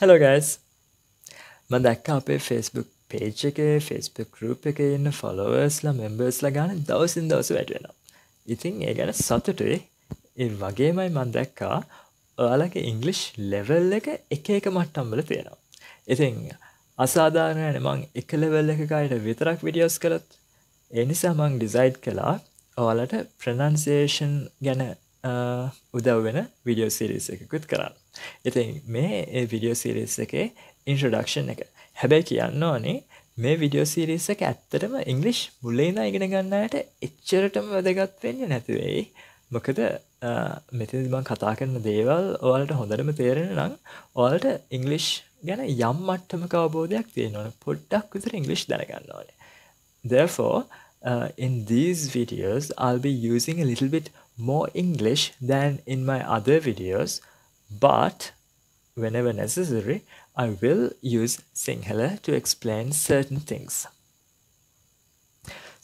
Hello guys. මම දැක්කා අපේ Facebook page එකේ Facebook group එකේ ඉන්න followersලා membersලා ගාන දවසින් දවස වැඩි වෙනවා. ඉතින් ඒ ගැන සතුටුයි. ඒ වගේමයි මම දැක්කා ඔයාලගේ English level එක එක එක මට්ටම් වල තියෙනවා. ඉතින් අසාධාරණයි මම එක level එකක අයට විතරක් videos කළොත් ඒ නිසා මම decide කළා ඔයාලට pronunciation ගැන උදව් වෙන video series එකකුත් කරන්න. ඉතින් මේ video series එකේ introduction එක. හැබැයි කියන්න ඕනේ මේ video series එක ඇත්තටම English මුලින් ඉඳන් ඉගෙන ගන්න අයට එච්චරටම වැදගත් වෙන්නේ නැති වෙයි. මොකද මෙතනදි මම කතා කරන දේවල් ඔයාලට හොඳටම තේරෙන්න නම් ඔයාලට English ගැන යම් මට්ටමක අවබෝධයක් තියෙන්න ඕනේ. පොඩ්ඩක් විතර English දැනගන්න ඕනේ. Therefore, in these videos, I'll be using a little bit more English than in my other videos, but whenever necessary, I will use Sinhala to explain certain things.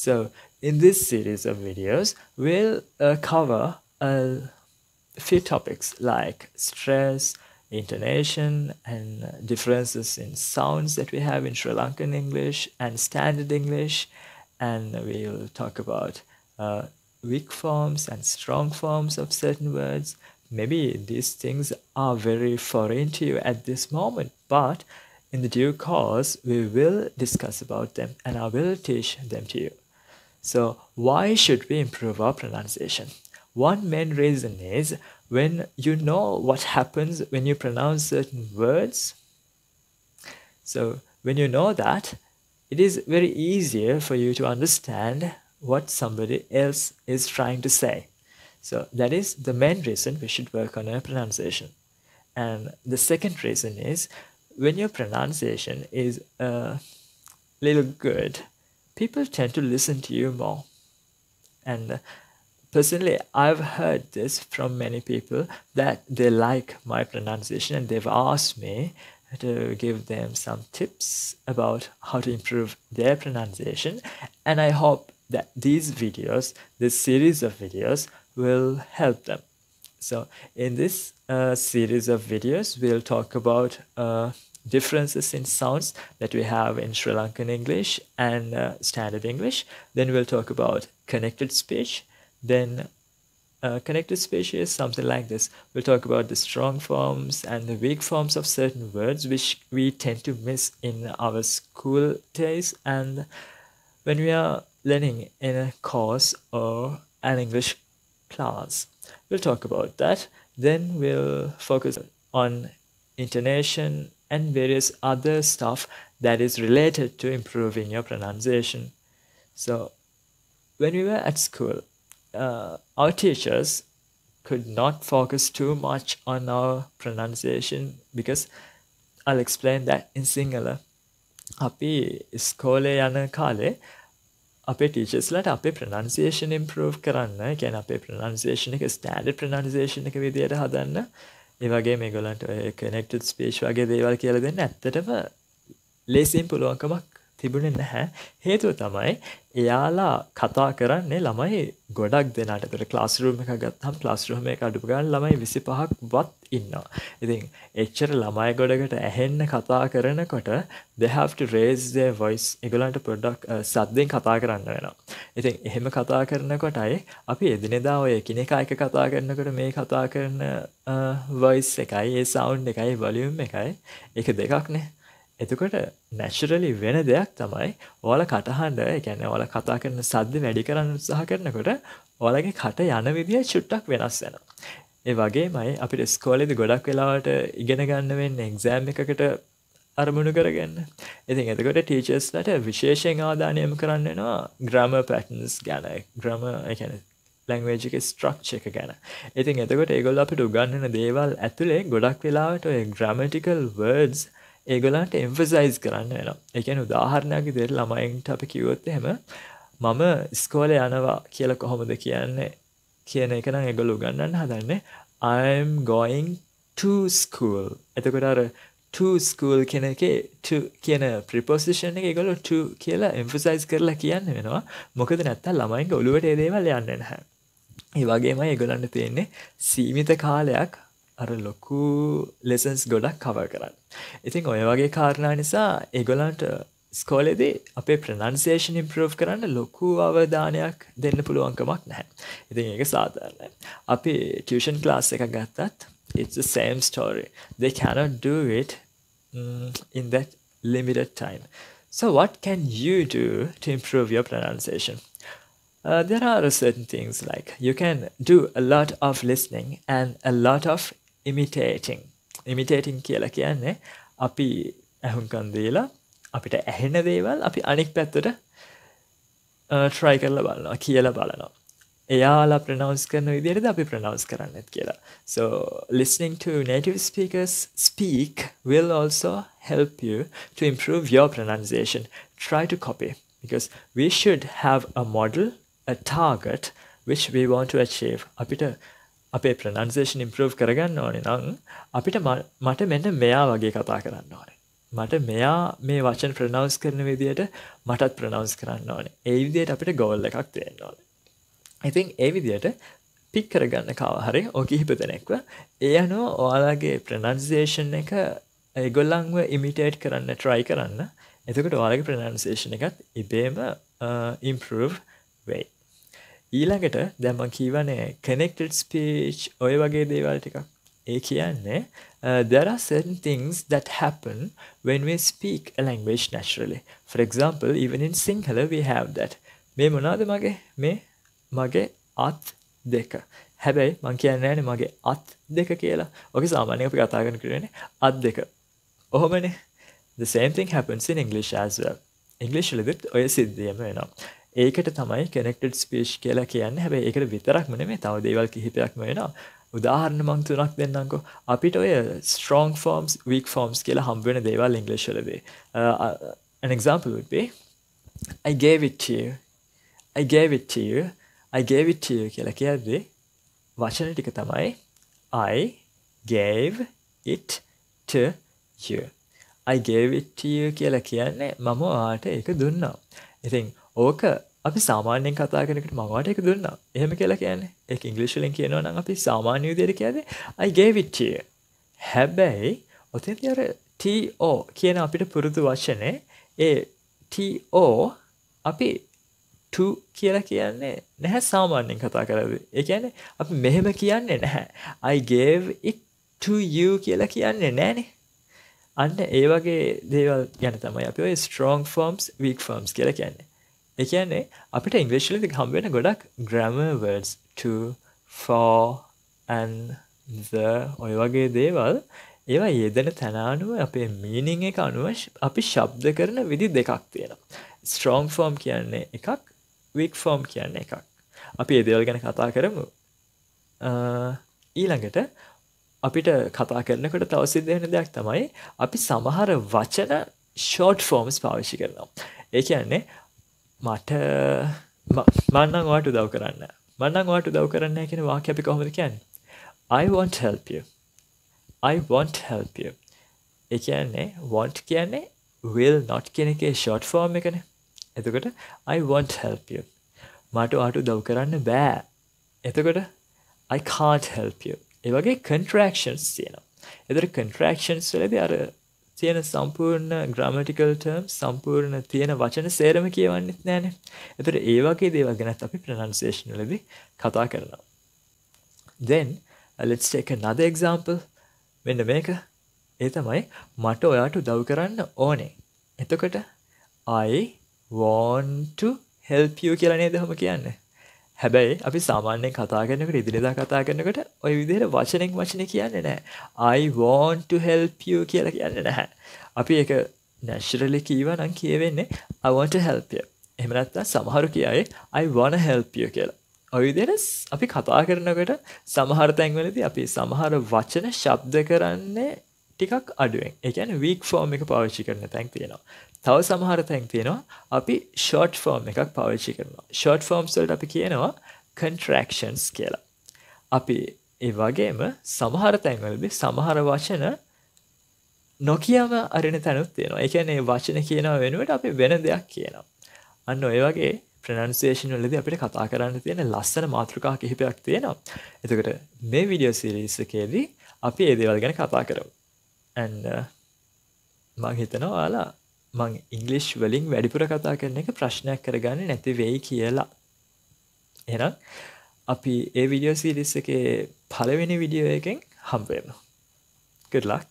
So, in this series of videos, we'll cover a few topics like stress, intonation, and differences in sounds that we have in Sri Lankan English and Standard English. And we'll talk about weak forms and strong forms of certain words. Maybe these things are very foreign to you at this moment, but in the due course, we will discuss about them and I will teach them to you. So, why should we improve our pronunciation? One main reason is when you know what happens when you pronounce certain words. So, when you know that, it is very easier for you to understand what somebody else is trying to say. So that is the main reason we should work on our pronunciation. And the second reason is when your pronunciation is a little good, people tend to listen to you more. And personally, I've heard this from many people that they like my pronunciation and they've asked me to give them some tips about how to improve their pronunciation. And I hope that these videos, this series of videos, will help them. So in this series of videos, we'll talk about differences in sounds that we have in Sri Lankan English and Standard English. Then we'll talk about connected speech. Then connected speech is something like this. We'll talk about the strong forms and the weak forms of certain words which we tend to miss in our school days and when we are learning in a course or an English class. We'll talk about that. Then we'll focus on intonation and various other stuff that is related to improving your pronunciation. So when we were at school, our teachers could not focus too much on our pronunciation because I'll explain that in Sinhala. අපි ඉස්කෝලේ යන කාලේ අපේ ටීචර්ස්ලාට අපේ pronunciation improve කරන්න, ඒ කියන්නේ අපේ pronunciation එක standard pronunciation එක විදියට හදන්න, ඒ වගේ මේගොල්ලන්ට connected speech වගේ දේවල් කියලා දෙන්න ඇත්තටම ලේසියෙන් පුළුවන්කමක් තිබුණේ නැහැ. හේතුව තමයි එයාලා කතා කරන්නේ ළමයි ගොඩක් දෙනාට. ඒතර ක්ලාස්රූම් එකක් ගත්තාම ක්ලාස්රූම් එක අඩු ගානේ ළමයි 25ක් වත් ඉන්නවා. ඉතින් එච්චර ළමයි ගොඩකට ඇහෙන්න කතා කරනකොට they have to raise their voice. ඒගොල්ලන්ට පොඩ්ඩක් සද්දෙන් කතා කරන්න වෙනවා. ඉතින් එහෙම කතා කරනකොටයි අපි එදිනෙදා ඔය එකිනෙකා එක කතා කරනකොට මේ කතා කරන voice එකයි ඒ sound එකයි volume එකයි ඒක දෙකක්නේ. එතකොට naturally වෙන දෙයක් තමයි ඔයාලා කටහඬ, ඒ කියන්නේ ඔයාලා කතා කරන සද්ද වැඩි කරන්න උත්සාහ කරනකොට ඔයාලගේ කට යන විදිය චුට්ටක් වෙනස් වෙනවා. ඒ වගේමයි අපිට ඉස්කෝලේදී ගොඩක් වෙලාවට ඉගෙන ගන්න වෙන්නේ exam එකකට අරමුණු කරගෙන. ඉතින් එතකොට teachers-ලාට විශේෂයෙන් අවධානය යොමු කරන්න වෙනවා grammar patterns ගැන. grammar ඒ කියන්නේ language එකේ structure එක ගැන. ඉතින් එතකොට ඒගොල්ලෝ අපිට උගන්වන දේවල් ඇතුලේ ගොඩක් වෙලාවට ඔය grammatical words ඒගොල්ලන්ට emphasize කරන්න වෙනවා. ඒ කියන්නේ උදාහරණයක් විදිහට ළමයින්ට අපි කිව්වොත් එහෙම මම ඉස්කෝලේ යනවා කියලා කොහොමද කියන්නේ කියන එක නම් ඒගොල්ලෝ උගන්වන්න හදන්නේ I'm going to school. එතකොට අර to school කියන එකේ to කියන preposition එක ඒගොල්ලෝ to කියලා emphasize කරලා කියන්න වෙනවා. මොකද නැත්තම් ළමයින්ගේ ඔළුවට ඒ දේවල් යන්නේ නැහැ. ඒ වගේමයි ඒගොල්ලන්ට තියෙන්නේ සීමිත කාලයක් අර ලොකු lessons ගොඩක් cover කරන්න. ඉතින් ඔය වගේ කාරණා නිසා ඒගොල්ලන්ට ස්කෝලේදී අපේ pronunciation improve කරන්න ලොකු අවධානයක් දෙන්න පුළුවන් කමක් නැහැ. ඉතින් ඒක සාධාරණයි. අපි tuition class එකක් ගත්තත් it's the same story. They cannot do it in that limited time. So what can you do to improve your pronunciation? There are certain things like you can do a lot of listening and a lot of imitating. Imitating කියලා කියන්නේ අපි අහුම්කන් දීලා අපිට ඇහෙන දේවල් අපි අනික් පැත්තට try කරලා බලනවා කියලා බලනවා. එයාලා pronounce කරන විදිහටද අපි pronounce කරන්නත් කියලා. So listening to native speakers speak will also help you to improve your pronunciation. Try to copy because we should have a model, a target which we want to achieve. අපිට අපේ pronunciation improve කරගන්න ඕනේ නම් අපිට මට මෙන්න මෙයා වගේ කතා කරන්න ඕනේ. මට මෙයා මේ වචන pronounce කරන විදිහට මටත් pronounce කරන්න ඕනේ. ඒ විදිහට අපිට goal එකක් තියෙන්න ඕනේ. ඉතින් ඒ විදිහට pick කරගන්න කව හරි ඔය කිහිප දෙනෙක්ව ඒ අනුව ඔයාලගේ pronunciation එක ඒගොල්ලන්ව imitate කරන්න try කරන්න. එතකොට ඔයාලගේ pronunciation එකත් ඉබේම improve වෙයි. ඊළඟට දැන් මම කියවනේ connected speech ඔය වගේ දේවල් ටිකක්. ඒ කියන්නේ there are certain things that happen when we speak a language naturally. For example, even in Sinhala we have that. මේ මොනවාද මගේ අත් දෙක. හැබැයි මම කියන්නේ නැහැ මගේ අත් දෙක කියලා. ඔකේ සාමාන්‍යයෙන් අපි කතා කරන්නේ අත් දෙක. ඔහොමනේ. The same thing happens in English as well. English වලදීත් ඔය සිද්ධියම වෙනවා. ඒකට තමයි connected speech කියලා කියන්නේ. හැබැයි ඒකට විතරක්ම නෙමෙයි තව දේවල් කිහිපයක්ම වෙනවා. උදාහරණ මම තුනක් දෙන්නම්කෝ. අපිට ඔය strong forms, weak forms කියලා හම්බ වෙන දේවල් English වලදී. An example would be I gave it to you. I gave it to you. I gave it to you කියලා කියද්දී වචන ටික තමයි I gave it to you. I gave it to you කියලා කියන්නේ මම ඔයාට ඒක දුන්නා. ඉතින් ඕක අපි සාමාන්‍යයෙන් කතා කරනකොට මම ඔයාට ඒක දුන්නා. එහෙම කියලා කියන්නේ. ඒක ඉංග්‍රීසි වලින් කියනවා නම් අපි සාමාන්‍ය විදිහට කියන්නේ I gave it to you. හැබැයි ඔතෙන්දී අර to කියන අපිට පුරුදු වචනේ ඒ to අපි to කියලා කියන්නේ නැහැ සාමාන්‍යයෙන් කතා කරද්දී. ඒ කියන්නේ අපි මෙහෙම කියන්නේ නැහැ. I gave it to you කියලා කියන්නේ නැහනේ. අන්න ඒ වගේ දේවල් ගැන තමයි අපි ඔය strong forms, weak forms කියලා කියන්නේ. ඒ කියන්නේ අපිට ඉංග්‍රීසි වලදී හම්බ වෙන ගොඩක් grammar words to, for, and the ඔය වගේ දේවල් ඒවා යෙදෙන තැන අනුව අපේ meaning එක අනුව අපි ශබ්ද කරන විදි දෙකක් තියෙනවා. strong form කියන්නේ එකක්, weak form කියන්නේ එකක්. අපි මේ දේවල් ගැන කතා කරමු. ඊළඟට අපිට කතා කරනකොට තව සිද්ධ වෙන දෙයක් තමයි අපි සමහර වචන short forms පාවිච්චි කරනවා. ඒ කියන්නේ මට මම නම් ඔයාට උදව් කරන්න. මම නම් ඔයාට උදව් කරන්න කියන වාක්‍ය අපි කොහොමද කියන්නේ? I won't help you. I won't help you. ඒ කියන්නේ want කියන්නේ will not කියන එකේ short form එකනේ. එතකොට I won't help you. මට ඔයාට උදව් කරන්න බෑ. එතකොට I can't help you. ඒ වගේ contractions තියෙනවා. ඒතර contractions වලදී අර තියෙන සම්පූර්ණ grammatical terms සම්පූර්ණ තියෙන වචන සේරම කියවන්නෙත් නෑනේ. ඒතර ඒ වගේ දේවල් ගැනත් අපි pronunciation වලදී කතා කරනවා. Then let's take another example. මෙන්න මේක. ඒ තමයි මට ඔයාට උදව් කරන්න ඕනේ. එතකොට I want to help you කියලා නේද ඔහොම කියන්නේ. හැබැයි අපි සාමාන්‍යයෙන් කතා කරනකොට ඉදිරියදා කතා කරනකොට ওই විදිහට වචනෙන් වචනේ කියන්නේ නැහැ. I want to help you කියලා කියන්නේ නැහැ. අපි ඒක naturally කියවා නම් කියවෙන්නේ I want to help you. එහෙම නැත්නම් සමහරු කියයි I wanna help you කියලා. ওই විදිහට අපි කතා කරනකොට සමහර තැන්වලදී අපි සමහර වචන ශබ්ද කරන්නේ ටිකක් අඩුවෙන්. ඒ කියන්නේ weak form එක පාවිච්චි කරන තැන් තියෙනවා. තව සමහර තැන් තියෙනවා අපි short form එකක් පාවිච්චි කරනවා. short forms වලට අපි කියනවා contractions කියලා. අපි ඒ වගේම සමහර තැන්වලදී සමහර වචන නොකියම අරින තැනුත් තියෙනවා. ඒ කියන්නේ වචන කියනවා වෙනුවට අපි වෙන දෙයක් කියනවා. අන්න ඔය වගේ pronunciation වලදී අපිට කතා කරන්න තියෙන ලස්සන මාතෘකා කිහිපයක් තියෙනවා. එතකොට මේ වීඩියෝ සීරීස් එකේදී අපි ඒ දේවල් ගැන කතා කරමු. And මං හිතනවා ඔයාලා මං ඉංග්ලිෂ් වලින් වැඩිපුර කතා කරන එක ප්‍රශ්නයක් කරගන්නේ නැති වෙයි කියලා. එහෙනම් අපි ඒ වීඩියෝ සීරීස් එකේ පළවෙනි වීඩියෝ එකෙන් හම්බ වෙමු. Good luck.